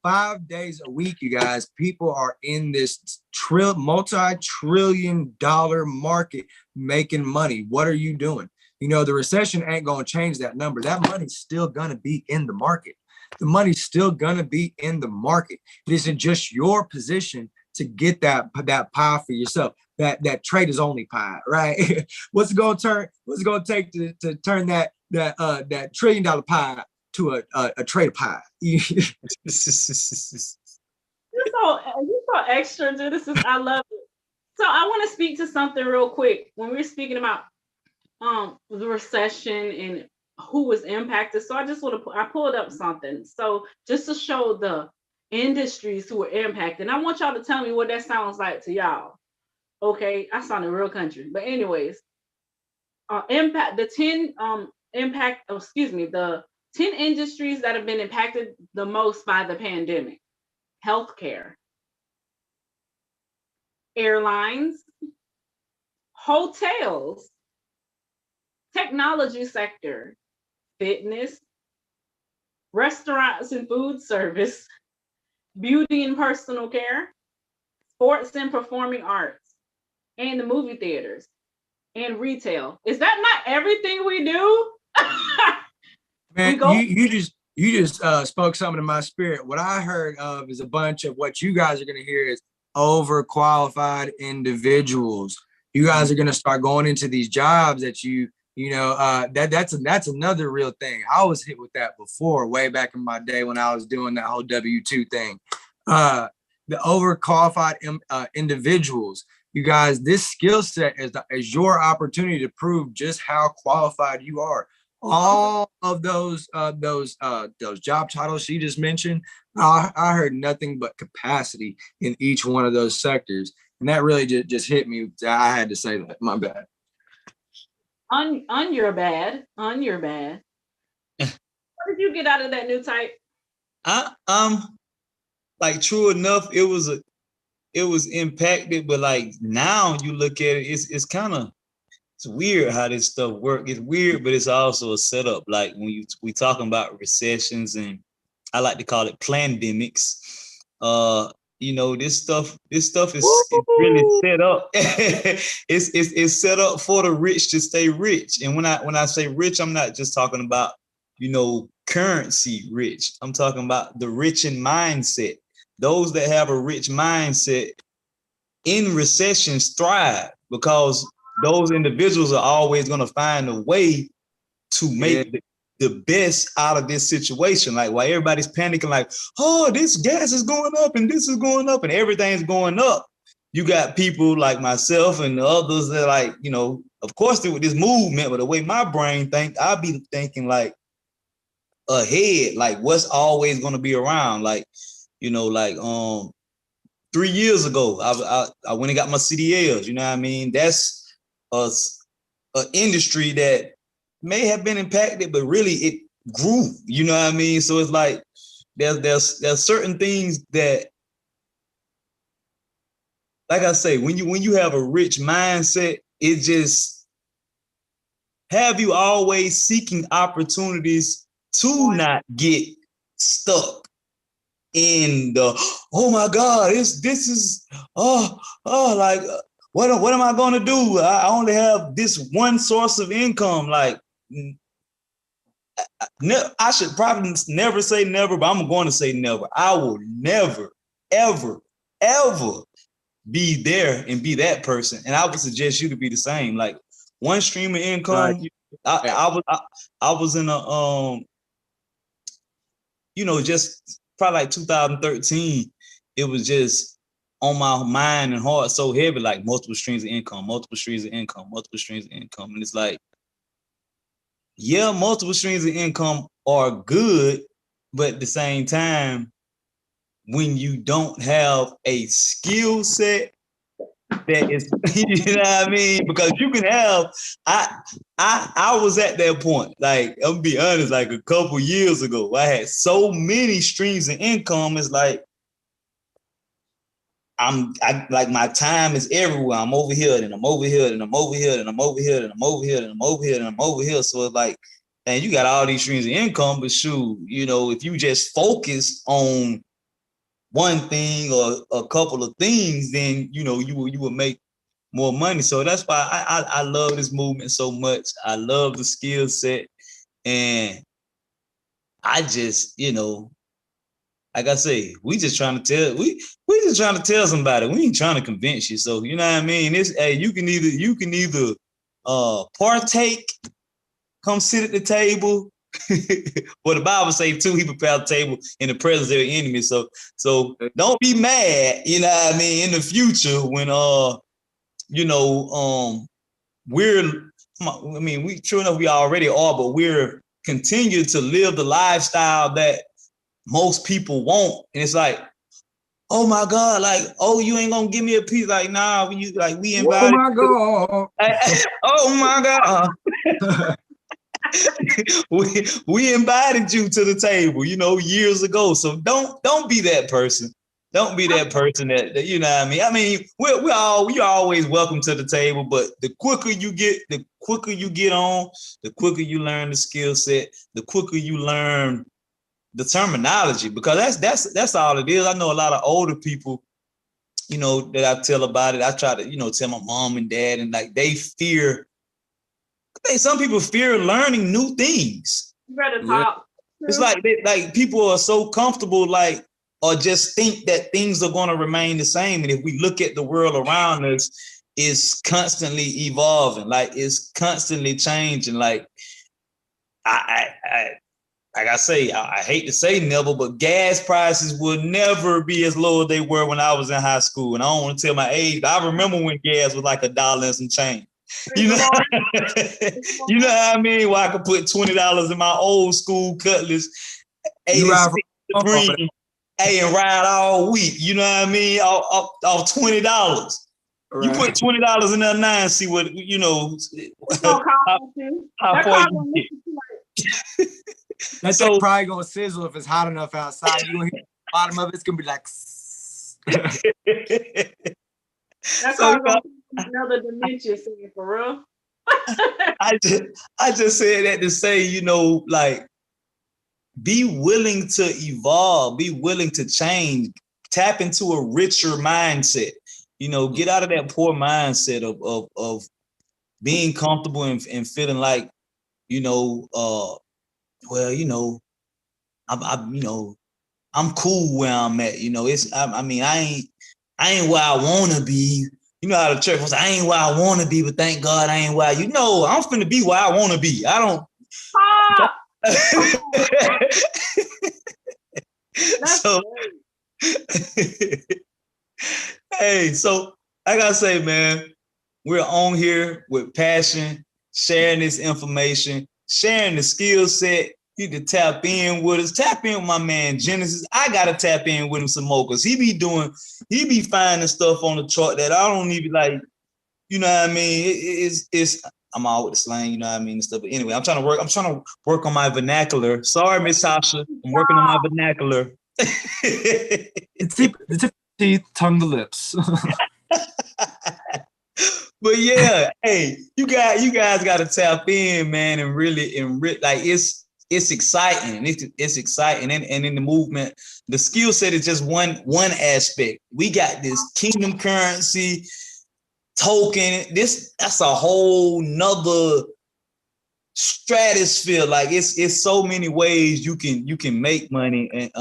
5 days a week, you guys. People are in this multi-trillion-dollar market making money. What are you doing? You know, the recession ain't going to change that number. That money's still going to be in the market. The money's still going to be in the market. It isn't just your position to get that pie for yourself. That trade is only pie, right? What's it going to take to turn that $1 trillion pie to a trade pie? You're so extra, Genesis. I love it. So I want to speak to something real quick. When we're speaking about the recession and who was impacted, so I just want to I pulled up something, so just to show the industries who were impacted. And I want y'all to tell me what that sounds like to y'all. Okay, I sounded real country, but anyways, the 10 industries that have been impacted the most by the pandemic: healthcare, airlines, hotels, technology sector, fitness, restaurants and food service, beauty and personal care, sports and performing arts, and the movie theaters, and retail. Is that not everything we do? Man, you just spoke something to my spirit. What I heard of is a bunch of what you guys are going to hear is overqualified individuals. You guys are going to start going into these jobs that that's another real thing. I was hit with that before, way back in my day when I was doing that whole W-2 thing. The overqualified individuals. You guys, this skill set is your opportunity to prove just how qualified you are. All of those job titles she just mentioned, I heard nothing but capacity in each one of those sectors, and that really just hit me. I had to say that. My bad. On your bad. What did you get out of that new type? like true enough, it was impacted, but like now you look at it, it's kind of it's weird how this stuff works. It's weird, but it's also a setup. Like when we talking about recessions, and I like to call it pandemics. This stuff is really set up. it's set up for the rich to stay rich. And when I say rich, I'm not just talking about currency rich. I'm talking about the rich in mindset. Those that have a rich mindset in recessions thrive, because those individuals are always going to find a way to make the best out of this situation. Like while everybody's panicking, like, oh, this gas is going up and this is going up and everything's going up, you got people like myself and the others that like, of course with this movement, but the way my brain think, I'll be thinking like ahead, like what's always going to be around. Like, 3 years ago, I went and got my CDLs. You know what I mean? That's a industry that may have been impacted, but really it grew. You know what I mean? So it's like there's certain things that, like I say, when you have a rich mindset, it just have you always seeking opportunities to not get stuck in the, oh my God, this is like what am I gonna do? I only have this one source of income. Like I should probably never say never, but I'm going to say never. I will never, ever, ever be there and be that person. And I would suggest you to be the same. Like one stream of income. Right. I was in a just probably like 2013, it was just on my mind and heart so heavy, like multiple streams of income. And it's like, yeah, multiple streams of income are good, but at the same time, when you don't have a skill set that is, you know what I mean? Because you can have, I was at that point, like, I'm gonna be honest, like a couple years ago, I had so many streams of income. It's like, like my time is everywhere. I'm over here, and I'm over here, and I'm over here, and I'm over here, and I'm over here, and I'm over here, and I'm over here. So it's like, and you got all these streams of income, but shoot, if you just focus on one thing or a couple of things, then you would make more money. So that's why I love this movement so much. I love the skill set, and I just like I say, we just trying to tell somebody. We ain't trying to convince you. So you know what I mean. It's you can either partake, come sit at the table. Well, the Bible says too, he prepared the table in the presence of your enemy. So don't be mad, you know what I mean, in the future when we true enough we already are, but we're continuing to live the lifestyle that most people want. And it's like, oh my God, like, oh, you ain't gonna give me a piece. Like, nah, we invited. Oh my God. Oh my God. we invited you to the table, years ago. So don't be that person. Don't be that person that you know what I mean. I mean, we're always welcome to the table, but the quicker you get on, the quicker you learn the skill set, the quicker you learn the terminology, because that's all it is. I know a lot of older people, that I tell about it. I try to, tell my mom and dad, and like they fear. Some people fear learning new things. You better talk. Yeah. It's like people are so comfortable, like, or just think that things are going to remain the same. And if we look at the world around us, it's constantly evolving. Like it's constantly changing. Like I say, I hate to say never, but gas prices will never be as low as they were when I was in high school. And I don't want to tell my age, but I remember when gas was like $1 and some change. You know what I mean? Well, I could put $20 in my old school Cutlass, 86 Supreme, and ride all week. You know what I mean? Off $20. Right. You put $20 in that 9, see what how far you get. That's probably gonna sizzle if it's hot enough outside. You gonna hear bottom of it's gonna be like. That's So, another dementia scene for real. I just said that to say, like, be willing to evolve, be willing to change, tap into a richer mindset. Get out of that poor mindset of being comfortable and feeling like, I'm cool where I'm at. I ain't where I want to be. You know how the church was, I ain't where I want to be, but thank God I ain't where I'm finna be where I want to be. I don't. So, hey, so I gotta say, man, we're on here with passion, sharing this information, sharing the skill set. You can tap in with us. Tap in with my man Genesis. I gotta tap in with him some more because he be finding stuff on the chart that I don't even like. You know what I mean? It's I'm all with the slang, you know what I mean, and stuff. But anyway, I'm trying to work on my vernacular. Sorry, Miss Tasha. I'm working on my vernacular. The tip of the teeth, tongue the lips. But yeah, hey, you guys got to tap in, man, and really like it's exciting. It's exciting, and in the movement, the skill set is just one aspect. We got this kingdom currency token. That's a whole nother stratosphere. Like it's so many ways you can make money and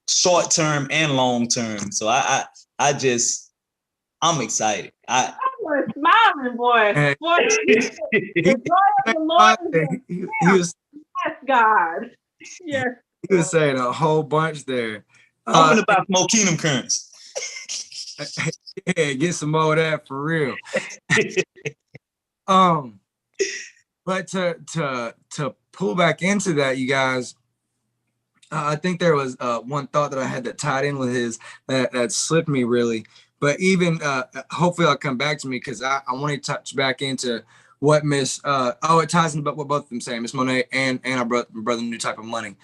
short term and long term. So I'm excited. You're smiling, boy. Boy, the joy of the Lord is he was yes, God. Yes. He was saying a whole bunch there. I'm gonna buy more kingdom currency. Yeah, get some more of that for real. But to pull back into that, you guys, I think there was one thought that I had that tied in with his that slipped me really. But even hopefully I'll come back to me because I want to touch back into what Miss it ties into what both of them say, Miss Monet and our brother New Type of Money.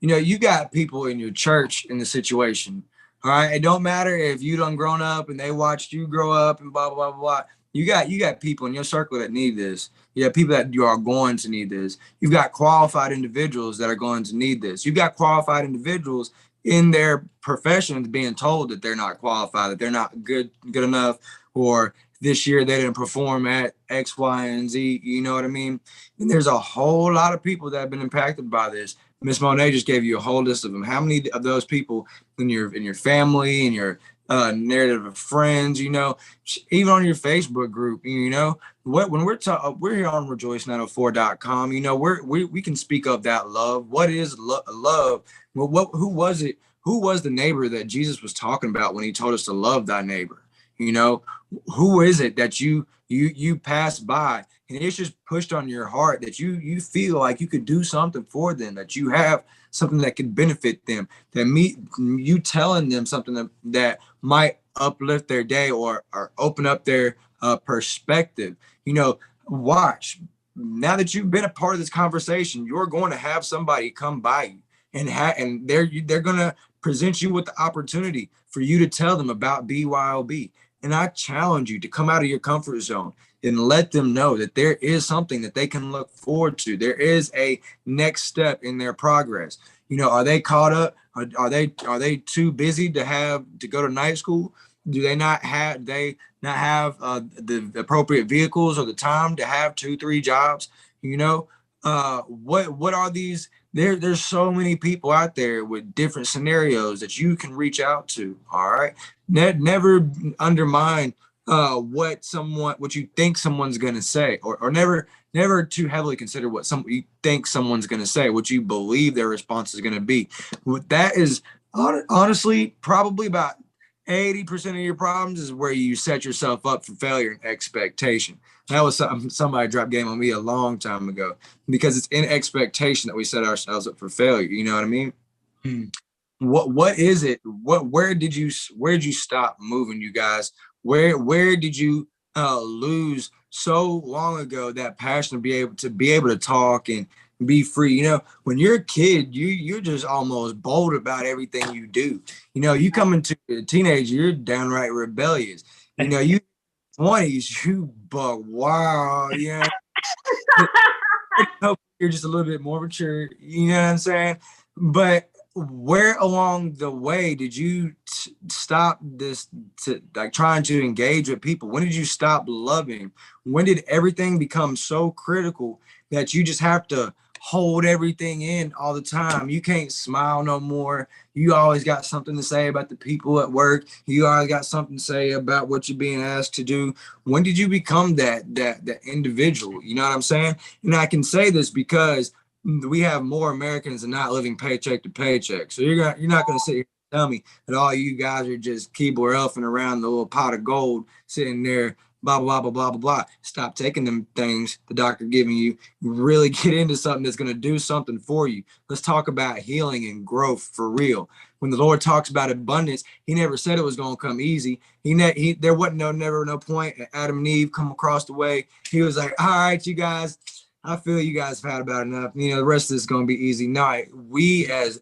You got people in your church in the situation. All right. It don't matter if you done grown up and they watched you grow up and blah, blah, blah, blah. You got people in your circle that need this. You have people that you are going to need this. You've got qualified individuals that are going to need this. You've got qualified individuals in their professions being told that they're not qualified, that they're not good enough, or this year they didn't perform at X, Y, and Z. You know what I mean? And there's a whole lot of people that have been impacted by this. Miss Monet just gave you a whole list of them. How many of those people in your family and your narrative of friends, even on your Facebook group, when we're here on rejoice904.com, we can speak of that love. What is love? Well, who was it? Who was the neighbor that Jesus was talking about when he told us to love thy neighbor? Who is it that you pass by and it's just pushed on your heart that you feel like you could do something for them, that you have something that could benefit them, that you telling them something that might uplift their day or open up their perspective. Watch. Now that you've been a part of this conversation, you're going to have somebody come by you and they're going to present you with the opportunity for you to tell them about BYOB. And I challenge you to come out of your comfort zone and let them know that there is something that they can look forward to. There is a next step in their progress. Are they caught up? Are they too busy to go to night school? Do they not have the appropriate vehicles or the time to have 2-3 jobs? What are these? There's so many people out there with different scenarios that you can reach out to. All right. Never undermine what you think someone's going to say, or never too heavily consider what you think someone's going to say, what you believe their response is going to be. That is honestly probably about 80% of your problems is where you set yourself up for failure and expectation. That was somebody dropped game on me a long time ago, because it's in expectation that we set ourselves up for failure. You know what I mean? What is it? Where did you stop moving, you guys? Where did you lose so long ago that passion to be able to talk and be free. You know, when you're a kid, you're just almost bold about everything you do. You know, you come into a teenager, you're downright rebellious. You know, you 20s, you buck wow, yeah. You're just a little bit more mature, you know what I'm saying? But where along the way did you stop this to like trying to engage with people? When did you stop loving? When did everything become so critical that you just have to hold everything in all the time? You can't smile no more. You always got something to say about the people at work. You always got something to say about what you're being asked to do. When did you become that individual? You know what I'm saying? And I can say this because we have more Americans that are not living paycheck to paycheck. So you're not going to sit here and tell me that all you guys are just keyboard elfing around the little pot of gold sitting there, blah, blah, blah, blah, blah, blah. Stop taking them things the doctor giving you. Really get into something that's going to do something for you. Let's talk about healing and growth for real. When the Lord talks about abundance, he never said it was going to come easy. There wasn't never no point Adam and Eve come across the way. He was like, all right, you guys, I feel you guys have had about enough. You know, the rest of this is going to be easy. No, we as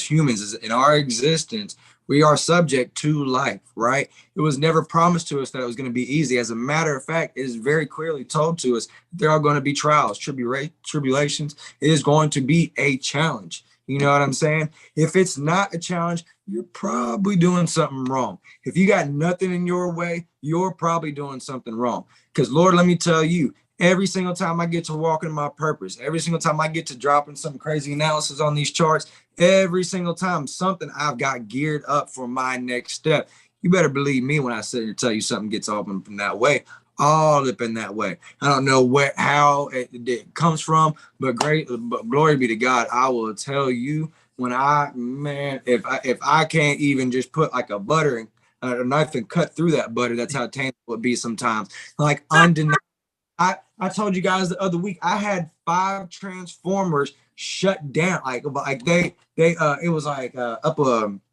humans, in our existence, we are subject to life, right? It was never promised to us that it was going to be easy. As a matter of fact, it is very clearly told to us there are going to be trials, tribulations. It is going to be a challenge. You know what I'm saying? If it's not a challenge, you're probably doing something wrong. If you got nothing in your way, you're probably doing something wrong. Because Lord, let me tell you, every single time I get to walk in my purpose, every single time I get to dropping some crazy analysis on these charts, every single time something I've got geared up for my next step. You better believe me when I sit here tell you something gets open from that way, all up in that way. I don't know how it comes from, but glory be to God. I will tell you when if I can't even just put like a knife and cut through that butter, that's how tangible it be sometimes. Like undeniable. I told you guys the other week I had 5 transformers shut down. Like they it was like up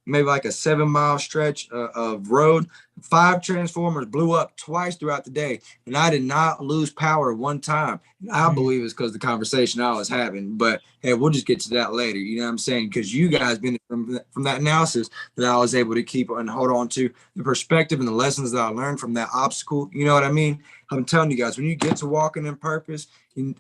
maybe like a 7-mile stretch of road. 5 transformers blew up twice throughout the day, and I did not lose power one time. I believe it's because of the conversation I was having. But hey, we'll just get to that later. You know what I'm saying? Because you guys been from that analysis that I was able to keep and hold on to the perspective and the lessons that I learned from that obstacle. You know what I mean? I'm telling you guys, when you get to walking in purpose,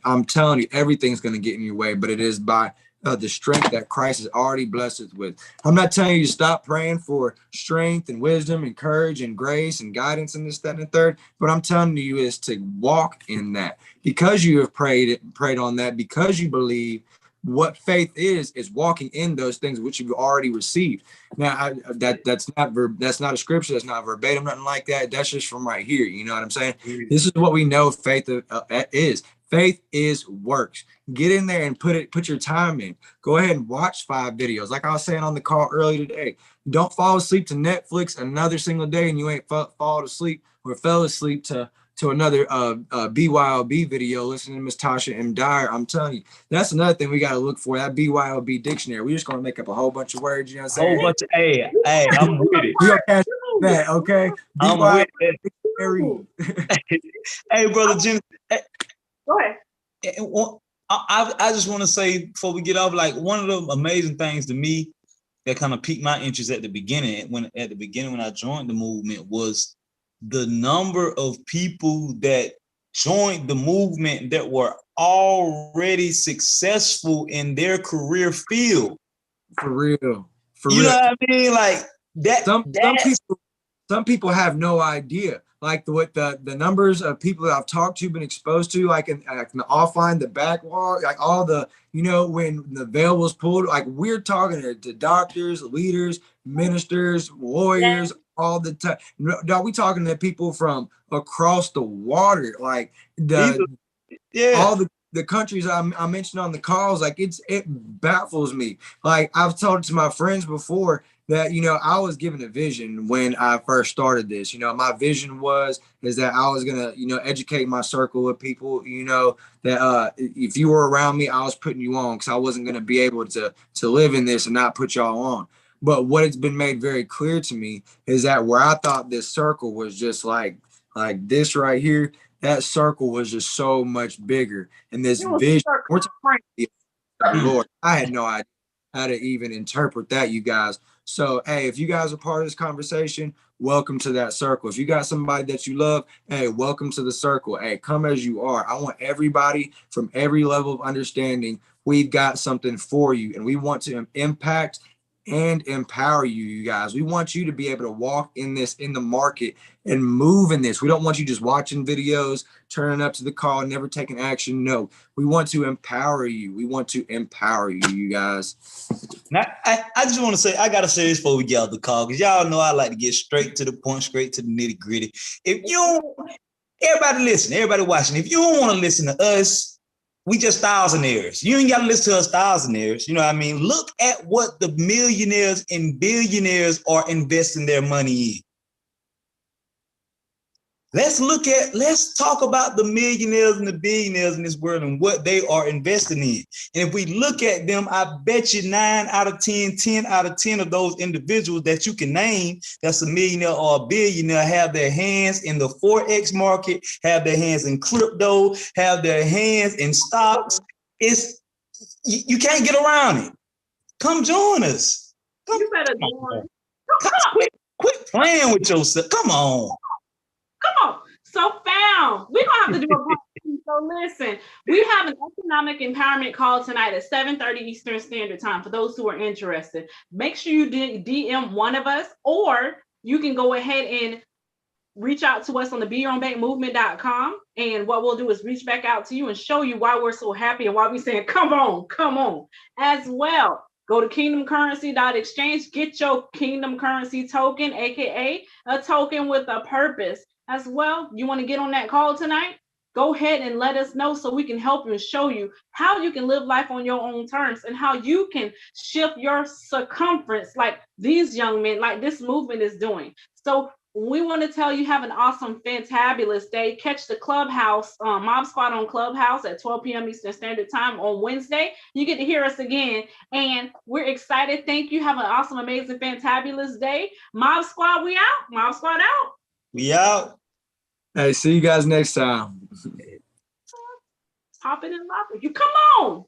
I'm telling you, everything's going to get in your way, but it is by the strength that Christ has already blessed us with. I'm not telling you to stop praying for strength and wisdom and courage and grace and guidance and this, that, and the third. But I'm telling you is to walk in that because you have prayed on that, because you believe. What faith is walking in those things which you've already received. Now, that's not a scripture. That's not verbatim, nothing like that. That's just from right here. You know what I'm saying? This is what we know faith is. Faith is works. Get in there and put your time in. Go ahead and watch 5 videos. Like I was saying on the call earlier today, don't fall asleep to Netflix another single day and you ain't fall asleep or fell asleep to another BYOB video, listening to Miss Tasha M. Dyer. I'm telling you, that's another thing we got to look for, that BYOB dictionary. We're just going to make up a whole bunch of words, you know what I'm saying? Whole bunch of, hey, I'm with it. We're going to catch that, okay? I'm with it. Dictionary. Hey, brother Jim. Go ahead. I just want to say before we get off, like one of the amazing things to me that kind of piqued my interest at the beginning when I joined the movement was the number of people that joined the movement that were already successful in their career field. For real. You know what I mean? Like that. Some people have no idea. Like what the numbers of people that I've talked to, been exposed to, like in the offline, the back wall, like all the, you know, when the veil was pulled, like we're talking to doctors, leaders, ministers, lawyers, all the time. No, we talking to people from across the water, like all the countries I mentioned on the calls. Like it baffles me. Like I've told to my friends before that, you know, I was given a vision when I first started this. You know, my vision is that I was gonna, you know, educate my circle of people, you know, that if you were around me, I was putting you on, because I wasn't gonna be able to live in this and not put y'all on. But what it's been made very clear to me is that where I thought this circle was just like this right here, that circle was just so much bigger. And this vision We're talking Lord, I had no idea how to even interpret that, you guys. So, hey, if you guys are part of this conversation, welcome to that circle. If you got somebody that you love, hey, welcome to the circle. Hey, come as you are. I want everybody from every level of understanding. We've got something for you, and we want to impact and empower you, you guys. We want you to be able to walk in this, in the market, and move in this. We don't want you just watching videos, turning up to the call, never taking action. No, we want to empower you. We want to empower you, you guys. Now, I just want to say, I got to say this before we get out the call, because y'all know I like to get straight to the point, straight to the nitty gritty. If you don't, everybody listen, everybody watching, if you don't want to listen to us, we just thousandaires. You ain't got to listen to us thousandaires. You know what I mean? Look at what the millionaires and billionaires are investing their money in. Let's talk about the millionaires and the billionaires in this world and what they are investing in. And if we look at them, I bet you 9 out of 10, 10 out of 10 of those individuals that you can name that's a millionaire or a billionaire have their hands in the Forex market, have their hands in crypto, have their hands in stocks. You can't get around it. Come join us. You better join. Quit playing with yourself. Come on. Come on. So found. We're gonna have to do a part two. So listen, we have an economic empowerment call tonight at 7:30 Eastern Standard Time for those who are interested. Make sure you DM one of us, or you can go ahead and reach out to us on the BeYourOwnBankMovement.com. And what we'll do is reach back out to you and show you why we're so happy and why we're saying, come on, as well. Go to kingdomcurrency.exchange, get your kingdom currency token, aka a token with a purpose. As well, you want to get on that call tonight? Go ahead and let us know so we can help you and show you how you can live life on your own terms and how you can shift your circumference like these young men, like this movement is doing. So we want to tell you have an awesome, fantabulous day. Catch the Clubhouse, Mob Squad on Clubhouse at 12 p.m. Eastern Standard Time on Wednesday. You get to hear us again, and we're excited. Thank you. Have an awesome, amazing, fantabulous day. Mob Squad, we out. Mob Squad out. We out. Hey, see you guys next time. Popping and lopping. You come on.